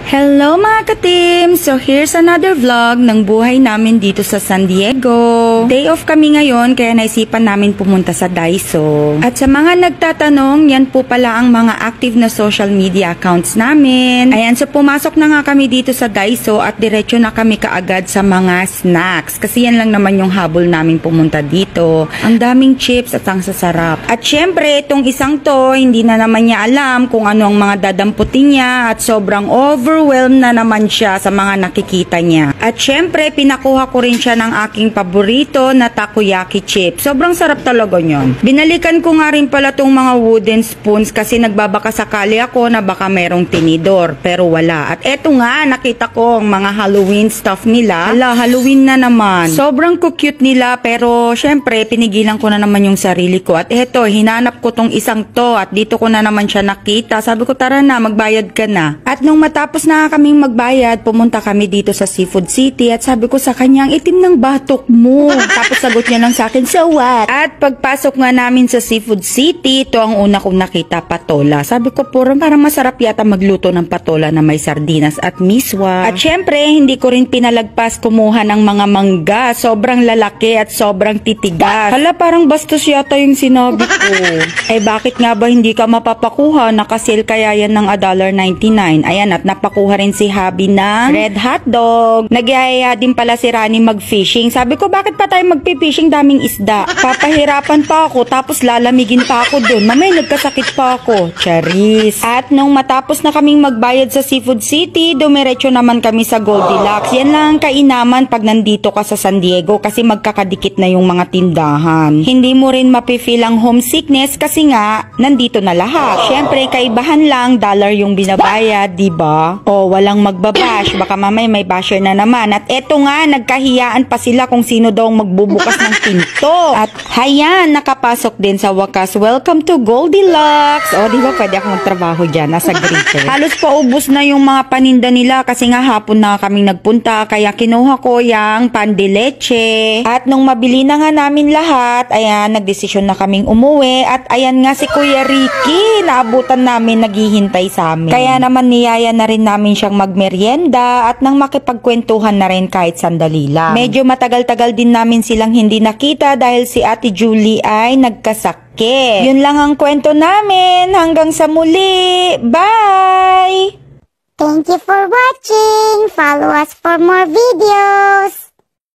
Hello mga ka-team! So here's another vlog ng buhay namin dito sa San Diego. Day off kami ngayon kaya naisipan namin pumunta sa Daiso. At sa mga nagtatanong, yan po pala ang mga active na social media accounts namin. Ayan, so pumasok na nga kami dito sa Daiso at diretso na kami kaagad sa mga snacks. Kasi yan lang naman yung habol namin pumunta dito. Ang daming chips at ang sasarap. At syempre, itong isang to, hindi na naman niya alam kung ano ang mga dadamputin niya at sobrang overwhelmed na naman siya sa mga nakikita niya. At syempre, pinakuha ko rin siya ng aking paborito na takoyaki chip. Sobrang sarap talaga niyon. Binalikan ko nga rin pala tong mga wooden spoons kasi nagbabaka sakali ako na baka merong tinidor. Pero wala. At eto nga, nakita ko ang mga Halloween stuff nila. Hala, Halloween na naman. Sobrang cute nila pero syempre, pinigilan ko na naman yung sarili ko. At eto, hinanap ko tong isang to at dito ko na naman siya nakita. Sabi ko, tara na, magbayad ka na. At nung matapos na kaming magbayad, pumunta kami dito sa Seafood City at sabi ko sa kanya, ang itim ng batok mo. Tapos sagot niya lang sa akin, so what? At pagpasok nga namin sa Seafood City, ito ang una kong nakita, patola. Sabi ko, parang masarap yata magluto ng patola na may sardinas at miswa. At syempre, hindi ko rin pinalagpas kumuha ng mga mangga. Sobrang lalaki at sobrang titigas. Hala, parang bastos yata yung sinabi ko. Eh bakit nga ba hindi ka mapapakuha? Nakasale kaya yan ng $1.99. Ayan, at napakuha rin si Habi ng red hotdog. Nagyayaya din pala si Rani mag-fishing. Sabi ko, bakit pa tayo mag-fishing? Daming isda. Papahirapan pa ako, tapos lalamigin pa ako dun. Mamay, nagkasakit pa ako. Charis. At nung matapos na kaming magbayad sa Seafood City, dumiretso naman kami sa Goldilocks. Yan lang ang kainaman pag nandito ka sa San Diego kasi magkakadikit na yung mga tindahan. Hindi mo rin mapifeel ang homesickness kasi nga, nandito na lahat. Syempre, kaibahan lang, dollar yung binabayad, diba? O, walang magbabash. Baka mamay may basher na naman. At eto nga, nagkahiyaan pa sila kung sino daw magbubukas ng pinto. At hayan, nakapasok din sa wakas. Welcome to Goldilocks. O, diba pwede akong magtrabaho dyan? Nasa greeter. Halos paubos na yung mga paninda nila kasi nga hapon na kaming nagpunta. Kaya kinuha ko yung pan de leche. At nung mabili na nga namin lahat, ayan, nagdesisyon na kaming umuwi. At ayan nga si Kuya Ricky, naabutan namin, naghihintay sa amin. Kaya naman niyaya na rin namin siyang magmeryenda at nang makipagkwentuhan na rin kahit sandali lang. Medyo matagal-tagal din namin silang hindi nakita dahil si Ate Julie ay nagkasakit. Yun lang ang kwento namin. Hanggang sa muli. Bye! Thank you for watching. Follow us for more videos.